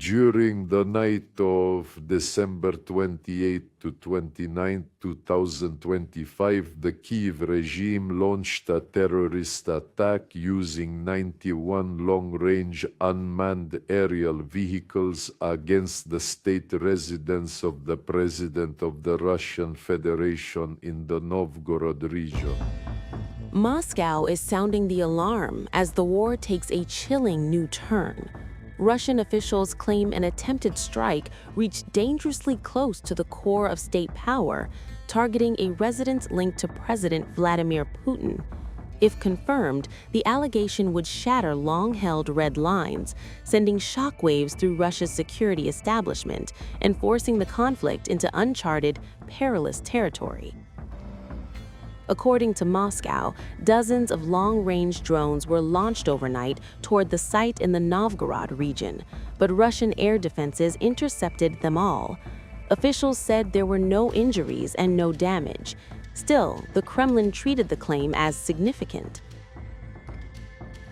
During the night of December 28 to 29, 2025, the Kyiv regime launched a terrorist attack using 91 long-range unmanned aerial vehicles against the state residence of the President of the Russian Federation in the Novgorod region. Moscow is sounding the alarm as the war takes a chilling new turn. Russian officials claim an attempted strike reached dangerously close to the core of state power, targeting a residence linked to President Vladimir Putin. If confirmed, the allegation would shatter long-held red lines, sending shockwaves through Russia's security establishment and forcing the conflict into uncharted, perilous territory. According to Moscow, dozens of long-range drones were launched overnight toward the site in the Novgorod region, but Russian air defenses intercepted them all. Officials said there were no injuries and no damage. Still, the Kremlin treated the claim as significant.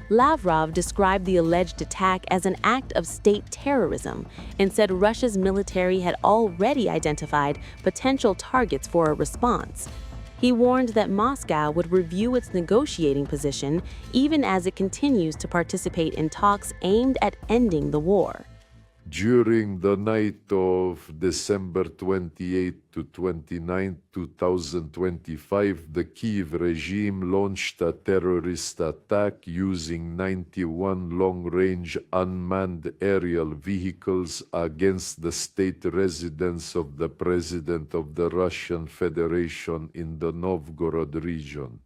Lavrov described the alleged attack as an act of state terrorism and said Russia's military had already identified potential targets for a response. He warned that Moscow would review its negotiating position even as it continues to participate in talks aimed at ending the war. During the night of December 28 to 29, 2025, the Kyiv regime launched a terrorist attack using 91 long-range unmanned aerial vehicles against the state residence of the President of the Russian Federation in the Novgorod region.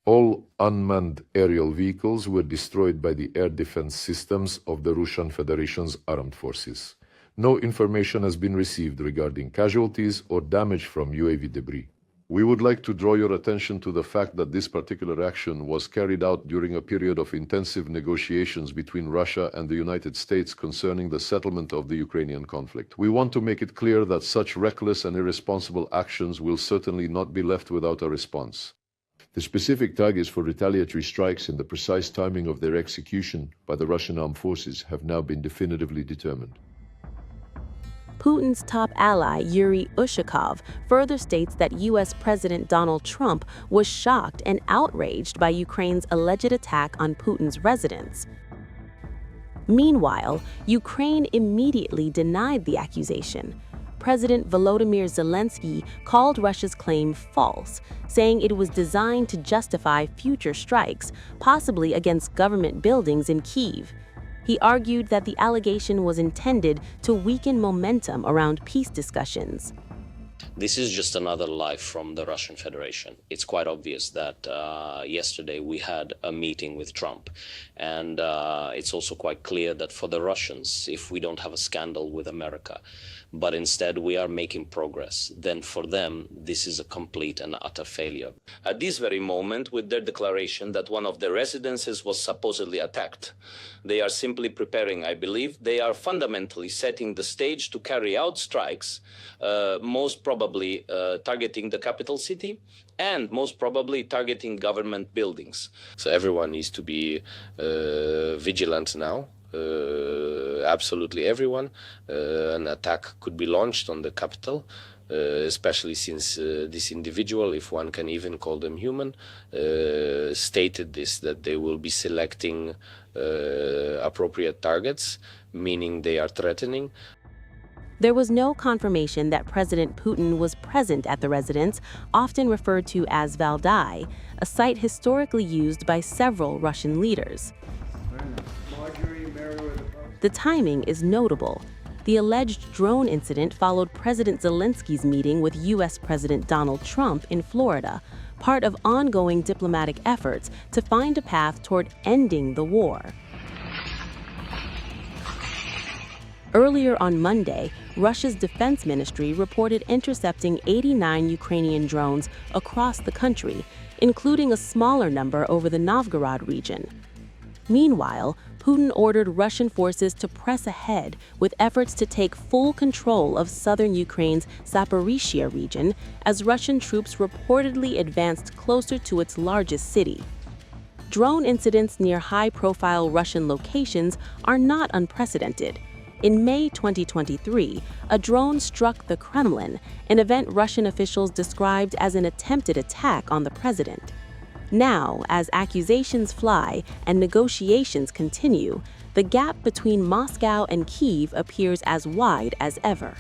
All unmanned aerial vehicles were destroyed by the air defense systems of the Russian Federation's armed forces. No information has been received regarding casualties or damage from UAV debris. We would like to draw your attention to the fact that this particular action was carried out during a period of intensive negotiations between Russia and the United States concerning the settlement of the Ukrainian conflict. We want to make it clear that such reckless and irresponsible actions will certainly not be left without a response. The specific targets for retaliatory strikes and the precise timing of their execution by the Russian armed forces have now been definitively determined. Putin's top ally, Yuri Ushakov, further states that U.S. President Donald Trump was shocked and outraged by Ukraine's alleged attack on Putin's residence. Meanwhile, Ukraine immediately denied the accusation. President Volodymyr Zelensky called Russia's claim false, saying it was designed to justify future strikes, possibly against government buildings in Kyiv. He argued that the allegation was intended to weaken momentum around peace discussions. This is just another lie from the Russian Federation. It's quite obvious that yesterday we had a meeting with Trump. And it's also quite clear that for the Russians, if we don't have a scandal with America, but instead we are making progress, then for them, this is a complete and utter failure. At this very moment, with their declaration that one of their residences was supposedly attacked, they are simply preparing, I believe, they are fundamentally setting the stage to carry out strikes, most probably targeting the capital city and most probably targeting government buildings. So everyone needs to be vigilant now. Absolutely everyone. An attack could be launched on the capital, especially since this individual, if one can even call them human, stated this, that they will be selecting appropriate targets, meaning they are threatening. There was no confirmation that President Putin was present at the residence, often referred to as Valdai, a site historically used by several Russian leaders. The timing is notable. The alleged drone incident followed President Zelensky's meeting with U.S. President Donald Trump in Florida, part of ongoing diplomatic efforts to find a path toward ending the war. Earlier on Monday, Russia's defense ministry reported intercepting 89 Ukrainian drones across the country, including a smaller number over the Novgorod region. Meanwhile, Putin ordered Russian forces to press ahead with efforts to take full control of southern Ukraine's Zaporizhzhia region as Russian troops reportedly advanced closer to its largest city. Drone incidents near high-profile Russian locations are not unprecedented. In May 2023, a drone struck the Kremlin, an event Russian officials described as an attempted attack on the president. Now, as accusations fly and negotiations continue, the gap between Moscow and Kyiv appears as wide as ever.